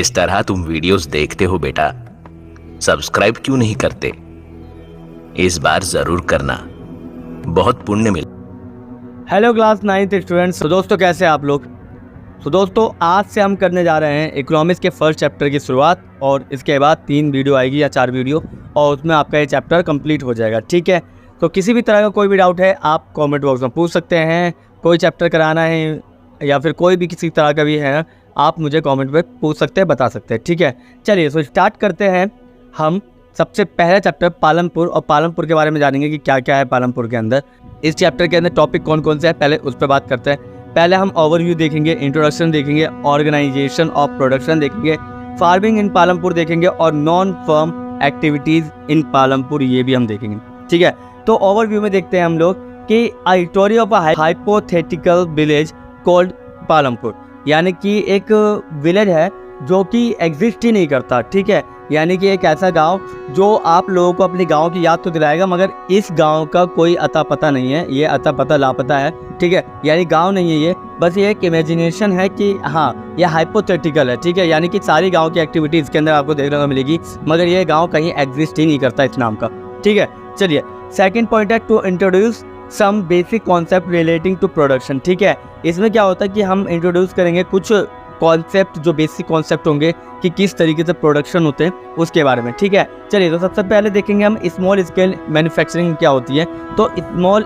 जिस तरह तुम वीडियोस देखते हो बेटा, सब्सक्राइब क्यों नहीं करते? इस बार जरूर करना, बहुत पुण्य मिल। Hello class 9th students. तो दोस्तों कैसे हैं आप लोग? तो दोस्तों आज से हम करने जा रहे हैं इकोनॉमिक्स के फर्स्ट चैप्टर की शुरुआत, और इसके बाद 3 वीडियो आएगी या 4 वीडियो, और उसमें आपका ये चैप्टर कंप्लीट हो जाएगा। ठीक है, तो किसी भी तरह का कोई भी डाउट है आप कमेंट बॉक्स में पूछ सकते हैं। कोई चैप्टर कराना है या फिर कोई भी किसी तरह का भी है, आप मुझे कमेंट में पूछ सकते हैं, बता सकते हैं। ठीक है, चलिए तो स्टार्ट करते हैं। हम सबसे पहला चैप्टर पालमपुर, और पालमपुर के बारे में जानेंगे कि क्या क्या है पालमपुर के अंदर। इस चैप्टर के अंदर टॉपिक कौन कौन से हैं, पहले उस पर बात करते हैं। पहले हम ओवरव्यू देखेंगे, इंट्रोडक्शन देखेंगे, ऑर्गेनाइजेशन ऑफ प्रोडक्शन देखेंगे, फार्मिंग इन पालमपुर देखेंगे, और नॉन फर्म एक्टिविटीज़ इन पालमपुर ये भी हम देखेंगे। ठीक है, तो ओवरव्यू में देखते हैं हम लोग कि a story of a hypothetical village called Palampur, यानी कि एक विलेज है जो कि एग्जिस्ट ही नहीं करता। ठीक है, यानी कि एक ऐसा गांव जो आप लोगों को अपने गांव की याद तो दिलाएगा, मगर इस गांव का कोई अता पता नहीं है, ये अता पता लापता है। ठीक है, यानी गांव नहीं है ये, बस ये एक इमेजिनेशन है कि हाँ ये हाइपोथेटिकल है। ठीक है, यानी कि सारी गांव की एक्टिविटी इसके अंदर आपको देखने को मिलेगी, मगर ये गाँव कहीं एग्जिस्ट ही नहीं करता इस नाम का। ठीक है, चलिए सेकेंड पॉइंट है to introduce some basic concept relating to production. ठीक है, इसमें क्या होता है कि हम इंट्रोड्यूस करेंगे कुछ कॉन्सेप्ट, जो बेसिक कॉन्सेप्ट होंगे कि किस तरीके से प्रोडक्शन होते हैं उसके बारे में। ठीक है, चलिए तो सबसे पहले देखेंगे हम स्मॉल स्केल मैन्युफैक्चरिंग क्या होती है। तो स्मॉल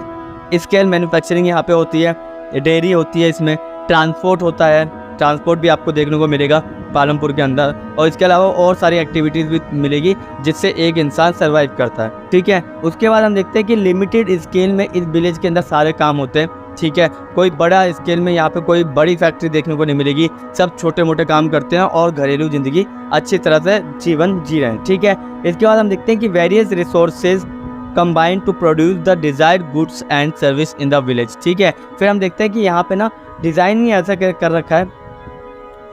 स्केल मैन्युफैक्चरिंग यहाँ पे होती है, डेयरी होती है, इसमें ट्रांसपोर्ट होता है, ट्रांसपोर्ट भी आपको देखने को मिलेगा पालमपुर के अंदर, और इसके अलावा और सारी एक्टिविटीज़ भी मिलेगी जिससे एक इंसान सर्वाइव करता है। ठीक है, उसके बाद हम देखते हैं कि लिमिटेड स्केल में इस विलेज के अंदर सारे काम होते हैं। ठीक है, कोई बड़ा स्केल में यहाँ पे कोई बड़ी फैक्ट्री देखने को नहीं मिलेगी, सब छोटे मोटे काम करते हैं और घरेलू ज़िंदगी अच्छी तरह से जीवन जी रहे हैं। ठीक है, इसके बाद हम देखते हैं कि various resources combine to produce the desired goods and service in the village. ठीक है, फिर हम देखते हैं कि यहाँ पे ना डिज़ाइन ही ऐसा कर रखा है।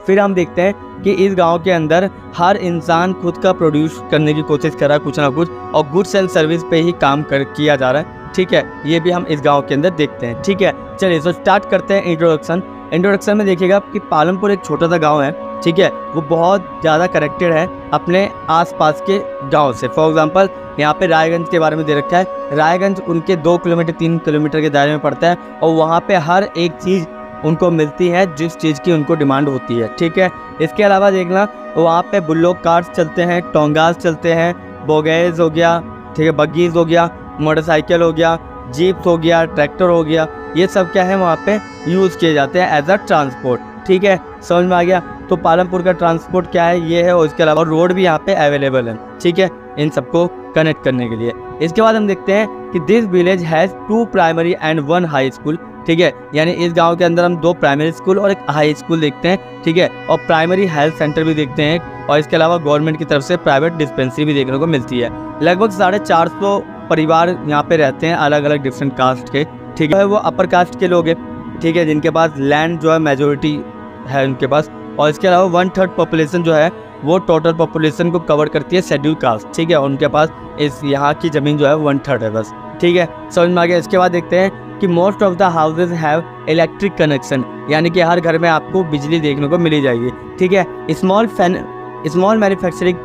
फिर हम देखते हैं कि इस गांव के अंदर हर इंसान खुद का प्रोड्यूस करने की कोशिश कर रहा है कुछ ना कुछ, और गुड्स एंड सर्विस पे ही काम किया जा रहा है। ठीक है, ये भी हम इस गांव के अंदर देखते हैं। ठीक है, चलिए तो स्टार्ट करते हैं इंट्रोडक्शन। इंट्रोडक्शन में देखिएगा कि पालमपुर एक छोटा सा गांव है। ठीक है, वो बहुत ज़्यादा कनेक्टेड है अपने आसपास के गांव से। फॉर एग्जांपल यहाँ पे रायगंज के बारे में दे रखा है, रायगंज उनके 2 किलोमीटर 3 किलोमीटर के दायरे में पड़ता है, और वहाँ पे हर एक चीज़ उनको मिलती है जिस चीज़ की उनको डिमांड होती है। ठीक है, इसके अलावा देखना वहाँ पे बुल्लोक कार्स चलते हैं, टोंगास चलते हैं, बोगेज हो गया, ठीक है, बग्गीज हो गया, मोटरसाइकिल हो गया, जीप्स हो गया, ट्रैक्टर हो गया, ये सब क्या है वहाँ पे यूज़ किए जाते हैं एज अ ट्रांसपोर्ट। ठीक है, समझ में आ गया? तो पालमपुर का ट्रांसपोर्ट क्या है, ये है, और इसके अलावा रोड भी यहाँ पे अवेलेबल है। ठीक है, इन सबको कनेक्ट करने के लिए। इसके बाद हम देखते हैं कि this village has 2 primary and 1 high school. ठीक है, यानी इस गांव के अंदर हम 2 प्राइमरी स्कूल और एक हाई स्कूल देखते हैं। ठीक है, और प्राइमरी हेल्थ सेंटर भी देखते हैं, और इसके अलावा गवर्नमेंट की तरफ से प्राइवेट डिस्पेंसरी भी देखने को मिलती है। लगभग 450 परिवार यहाँ पे रहते हैं, अलग अलग डिफरेंट कास्ट के। ठीक है, वो अपर कास्ट के लोग हैं। ठीक है, जिनके पास लैंड जो है मेजोरिटी है उनके पास, और इसके अलावा 1/3 पॉपुलेशन जो है वो टोटल पॉपुलेशन को कवर करती है शेड्यूल कास्ट। ठीक है, उनके पास इस यहाँ की ज़मीन जो है 1/3 है बस। ठीक है, समझ में आ गया? इसके बाद देखते हैं कि most of the houses have electric connection, यानी कि हर घर में आपको बिजली देखने को मिली जाएगी। ठीक है, स्मॉल मैन्युफैक्चरिंग,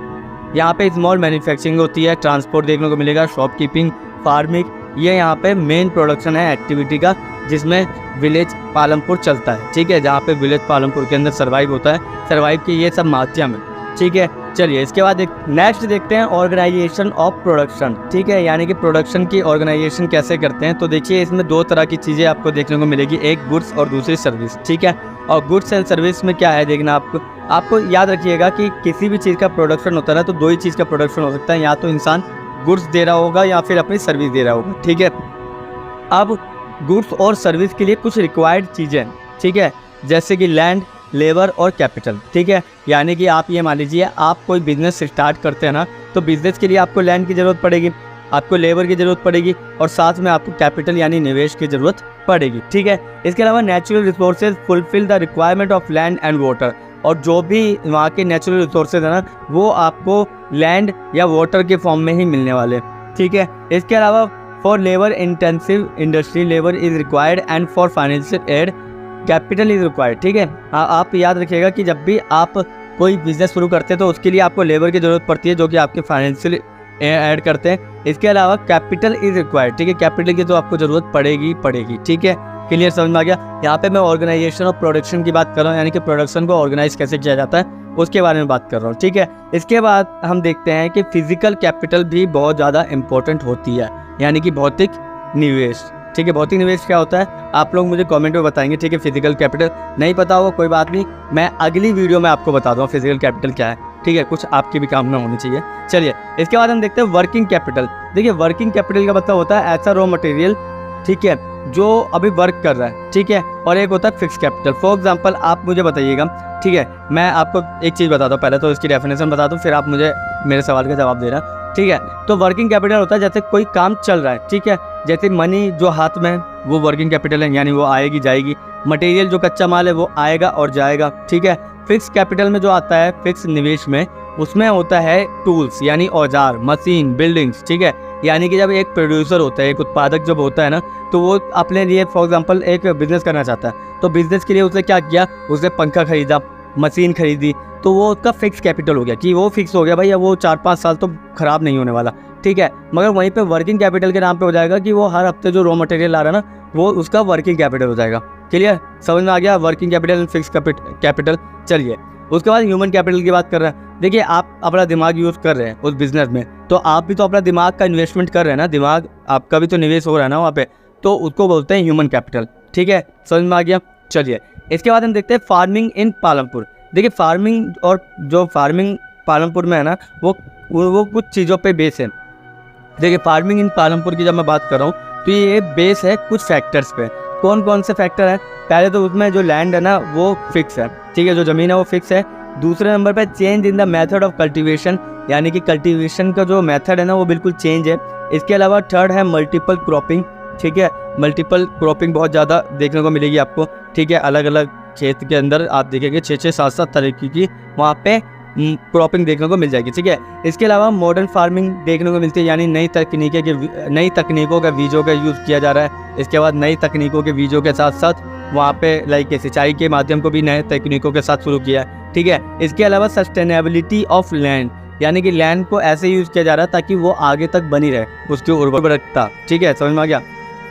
यहाँ पे स्मॉल मैन्युफैक्चरिंग होती है, ट्रांसपोर्ट देखने को मिलेगा, शॉपकीपिंग, फार्मिंग, ये यहाँ पे मेन प्रोडक्शन है एक्टिविटी का, जिसमें विलेज पालमपुर चलता है। ठीक है, जहाँ पे विलेज पालमपुर के अंदर सर्वाइव होता है, सर्वाइव के ये सब माध्यम है। ठीक है, चलिए इसके बाद नेक्स्ट देखते हैं ऑर्गेनाइजेशन ऑफ प्रोडक्शन। ठीक है, यानी कि प्रोडक्शन की ऑर्गेनाइजेशन कैसे करते हैं। तो देखिए इसमें 2 तरह की चीज़ें आपको देखने को मिलेगी, एक गुड्स और दूसरी सर्विस। ठीक है, और गुड्स एंड सर्विस में क्या है देखना आपको याद रखिएगा कि किसी भी चीज़ का प्रोडक्शन होता है ना, तो 2 ही चीज़ का प्रोडक्शन हो सकता है, या तो इंसान गुड्स दे रहा होगा या फिर अपनी सर्विस दे रहा होगा। ठीक है, अब गुड्स और सर्विस के लिए कुछ रिक्वायर्ड चीज़ें, ठीक है, जैसे कि लैंड, लेबर और कैपिटल। ठीक है, यानी कि आप ये मान लीजिए आप कोई बिजनेस स्टार्ट करते हैं ना, तो बिजनेस के लिए आपको लैंड की ज़रूरत पड़ेगी, आपको लेबर की ज़रूरत पड़ेगी, और साथ में आपको कैपिटल यानी निवेश की ज़रूरत पड़ेगी। ठीक है, इसके अलावा natural resources fulfil the requirement of land and water, और जो भी वहाँ के नेचुरल रिसोर्सेज है ना, वो आपको लैंड या वाटर के फॉर्म में ही मिलने वाले। ठीक है, इसके अलावा for labour intensive industry labour is required and for financial aid capital is required. ठीक है, आप याद रखिएगा कि जब भी आप कोई बिजनेस शुरू करते हैं तो उसके लिए आपको लेबर की ज़रूरत पड़ती है जो कि आपके फाइनेंशियल ऐड करते हैं। इसके अलावा कैपिटल इज रिक्वायर्ड, ठीक है, कैपिटल की तो आपको ज़रूरत पड़ेगी, ठीक है, क्लियर समझ में आ गया। यहाँ पे मैं ऑर्गेनाइजेशन और प्रोडक्शन की बात कर रहा हूँ, यानी कि प्रोडक्शन को ऑर्गेनाइज कैसे किया जाता है उसके बारे में बात कर रहा हूँ, ठीक है। इसके बाद हम देखते हैं कि फिजिकल कैपिटल भी बहुत ज़्यादा इंपॉर्टेंट होती है, यानी कि भौतिक निवेश, ठीक है। भौतिक निवेश क्या होता है आप लोग मुझे कमेंट में बताएंगे, ठीक है। फिजिकल कैपिटल नहीं पता होगा कोई बात नहीं, मैं अगली वीडियो में आपको बता दूँगा फिजिकल कैपिटल क्या है, ठीक है, कुछ आपकी भी काम ना होनी चाहिए। चलिए इसके बाद हम देखते हैं वर्किंग कैपिटल। देखिए वर्किंग कैपिटल का मतलब होता है ऐसा रॉ मटेरियल, ठीक है, जो अभी वर्क कर रहा है, ठीक है, और एक होता है फिक्स कैपिटल। फॉर एग्जांपल आप मुझे बताइएगा, ठीक है, मैं आपको एक चीज़ बताता हूँ, पहले तो इसकी डेफिनेशन बता दूँ फिर आप मुझे मेरे सवाल का जवाब देना, ठीक है। तो वर्किंग कैपिटल होता है जैसे कोई काम चल रहा है, ठीक है, जैसे मनी जो हाथ में है वो वर्किंग कैपिटल है, यानी वो आएगी जाएगी। मटेरियल जो कच्चा माल है वो आएगा और जाएगा, ठीक है। फिक्स कैपिटल में जो आता है फिक्स निवेश में, उसमें होता है टूल्स यानी औजार, मशीन, बिल्डिंग्स, ठीक है। यानी कि जब एक प्रोड्यूसर होता है, एक उत्पादक जब होता है ना, तो वो अपने लिए फॉर एग्जांपल एक बिजनेस करना चाहता है, तो बिजनेस के लिए उसने क्या किया, उसने पंखा खरीदा, मशीन खरीदी, तो वो उसका फिक्स कैपिटल हो गया कि वो फिक्स हो गया भाई, अब वो 4-5 साल तो ख़राब नहीं होने वाला, ठीक है। मगर वहीं पे वर्किंग कैपिटल के नाम पे हो जाएगा कि वो हर हफ्ते जो रॉ मटेरियल आ रहा है ना, वो उसका वर्किंग कैपिटल हो जाएगा। क्लियर समझ में आ गया, working capital and fix capital. चलिए उसके बाद ह्यूमन कैपिटल की बात कर रहे हैं। देखिए आप अपना दिमाग यूज़ कर रहे हैं उस बिज़नेस में, तो आप भी तो अपना दिमाग का इन्वेस्टमेंट कर रहे हैं ना, दिमाग आपका भी तो निवेश हो रहा है ना वहाँ पे, तो उसको बोलते हैं ह्यूमन कैपिटल, ठीक है, समझ में आ गया। चलिए इसके बाद हम देखते हैं फार्मिंग इन पालमपुर। देखिए फार्मिंग और जो फार्मिंग पालमपुर में है ना, वो कुछ चीज़ों पे बेस है। देखिए फार्मिंग इन पालमपुर की जब मैं बात कर रहा हूँ तो ये बेस है कुछ फैक्टर्स पे। कौन कौन से फैक्टर हैं? पहले तो उसमें जो लैंड है ना वो फिक्स है, ठीक है, जो ज़मीन है वो फिक्स है। दूसरे नंबर पे change in the method of cultivation, यानी कि कल्टीवेशन का जो मेथड है ना वो बिल्कुल चेंज है। इसके अलावा थर्ड है मल्टीपल क्रॉपिंग, ठीक है, मल्टीपल क्रॉपिंग बहुत ज़्यादा देखने को मिलेगी आपको, ठीक है। अलग अलग खेत के अंदर आप देखेंगे 6-6, 7-7 तरीके की वहाँ पे क्रॉपिंग देखने को मिल जाएगी, ठीक है। इसके अलावा मॉडर्न फार्मिंग देखने को मिलती है, यानी नई तकनीकों का बीजों का यूज़ किया जा रहा है। इसके बाद नई तकनीकों के बीजों के साथ साथ वहाँ पे लाइक सिंचाई के माध्यम को भी नए तकनीकों के साथ शुरू किया है, ठीक है। इसके अलावा सस्टेनेबिलिटी ऑफ लैंड, यानी कि लैंड को ऐसे यूज़ किया जा रहा है ताकि वो आगे तक बनी रहे, उसकी उर्वरकता, ठीक है, समझ में आ गया।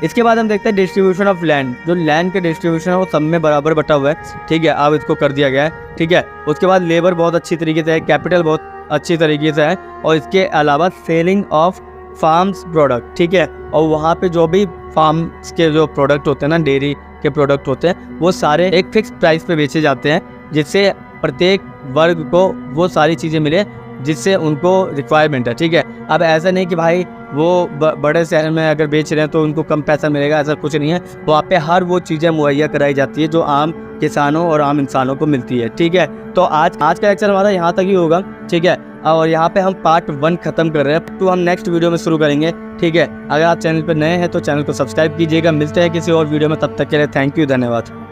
इसके बाद हम देखते हैं डिस्ट्रीब्यूशन ऑफ लैंड। जो लैंड का डिस्ट्रीब्यूशन है वो सब में बराबर बटा हुआ है, ठीक है, अब इसको कर दिया गया है, ठीक है। उसके बाद लेबर बहुत अच्छी तरीके से है, कैपिटल बहुत अच्छी तरीके से है, और इसके अलावा सेलिंग ऑफ फार्म्स प्रोडक्ट, ठीक है, और वहाँ पे जो भी फार्म्स के जो प्रोडक्ट होते हैं ना, डेयरी के प्रोडक्ट होते हैं, वो सारे एक फिक्स प्राइस पे बेचे जाते हैं, जिससे प्रत्येक वर्ग को वो सारी चीज़ें मिले जिससे उनको रिक्वायरमेंट है, ठीक है। अब ऐसा नहीं कि भाई वो बड़े शहर में अगर बेच रहे हैं तो उनको कम पैसा मिलेगा, ऐसा कुछ नहीं है। वहाँ पे हर वो चीज़ें मुहैया कराई जाती है जो आम किसानों और आम इंसानों को मिलती है, ठीक है। तो आज का लेक्चर हमारा यहाँ तक ही होगा, ठीक है, और यहाँ पे हम पार्ट 1 ख़त्म कर रहे हैं, तो हम नेक्स्ट वीडियो में शुरू करेंगे, ठीक है। अगर आप चैनल पर नए हैं तो चैनल को सब्सक्राइब कीजिएगा। मिलते हैं किसी और वीडियो में, तब तक के लिए थैंक यू, धन्यवाद।